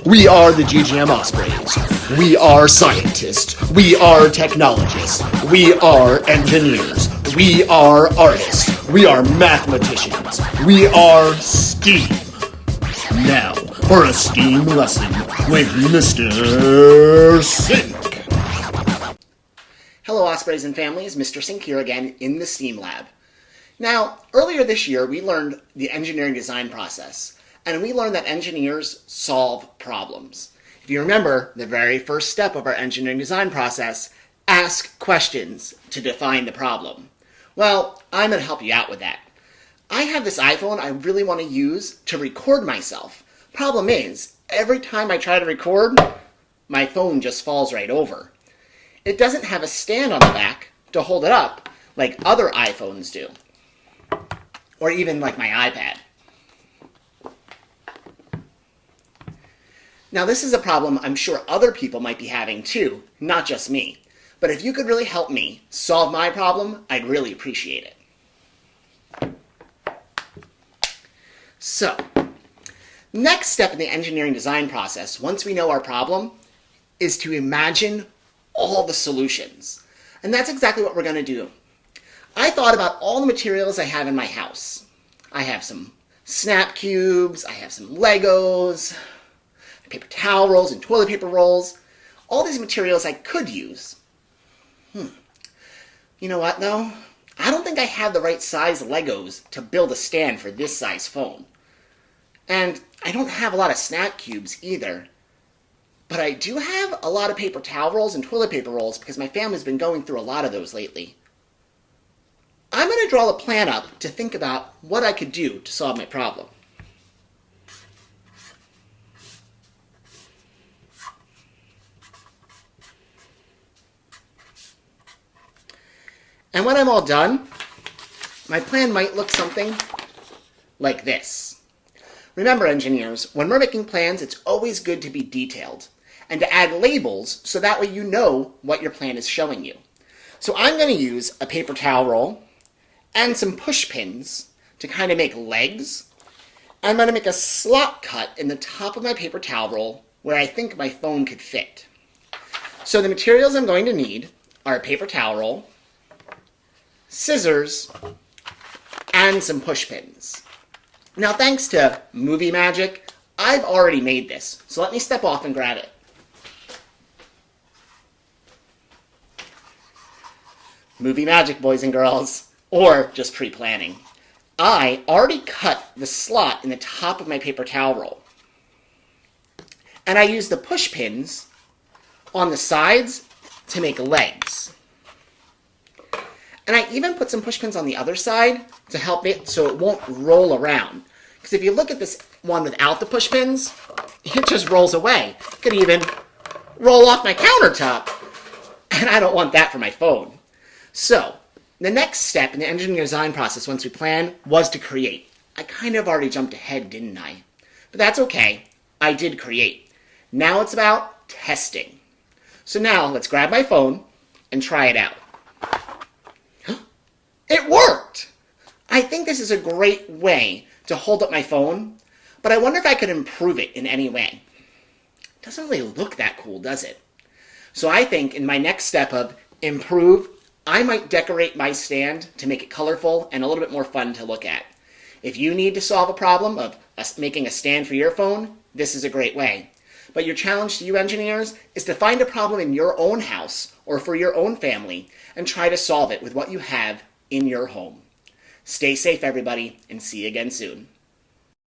We are the GJM Ospreys. We are scientists. We are technologists. We are engineers. We are artists. We are mathematicians. We are STEAM. Now, for a STEAM lesson with Mr. Sink. Hello, Ospreys and families. Mr. Sink here again in the STEAM lab. Now, earlier this year, we learned the engineering design process, and we learned that engineers solve problems. If you remember, the very first step of our engineering design process, ask questions to define the problem. Well, I'm going to help you out with that. I have this iPhone I really want to use to record myself. Problem is, every time I try to record, my phone just falls right over. It doesn't have a stand on the back to hold it up like other iPhones do, or even like my iPad. Now, this is a problem I'm sure other people might be having too, not just me. But if you could really help me solve my problem, I'd really appreciate it. So, next step in the engineering design process, once we know our problem, is to imagine all the solutions. And that's exactly what we're going to do. I thought about all the materials I have in my house. I have some snap cubes, I have some Legos, paper towel rolls and toilet paper rolls. All these materials I could use. You know what though? I don't think I have the right size Legos to build a stand for this size phone. And I don't have a lot of snap cubes either. But I do have a lot of paper towel rolls and toilet paper rolls because my family's been going through a lot of those lately. I'm going to draw a plan up to think about what I could do to solve my problem. And when I'm all done, my plan might look something like this. Remember, engineers, when we're making plans, it's always good to be detailed and to add labels so that way you know what your plan is showing you. So I'm going to use a paper towel roll and some push pins to kind of make legs. I'm going to make a slot cut in the top of my paper towel roll where I think my phone could fit. So the materials I'm going to need are a paper towel roll, scissors, and some push pins. Now, thanks to movie magic, I've already made this, so let me step off and grab it. Movie magic, boys and girls, or just pre-planning. I already cut the slot in the top of my paper towel roll, and I used the push pins on the sides to make legs. And I even put some push pins on the other side to help it so it won't roll around. Because if you look at this one without the push pins, it just rolls away. It could even roll off my countertop. And I don't want that for my phone. So, the next step in the engineering design process once we plan was to create. I kind of already jumped ahead, didn't I? But that's okay. I did create. Now it's about testing. So now let's grab my phone and try it out. It worked! I think this is a great way to hold up my phone, but I wonder if I could improve it in any way. It doesn't really look that cool, does it? So I think in my next step of improve, I might decorate my stand to make it colorful and a little bit more fun to look at. If you need to solve a problem of making a stand for your phone, this is a great way. But your challenge to you engineers is to find a problem in your own house or for your own family and try to solve it with what you have in your home. Stay safe, everybody, and see you again soon.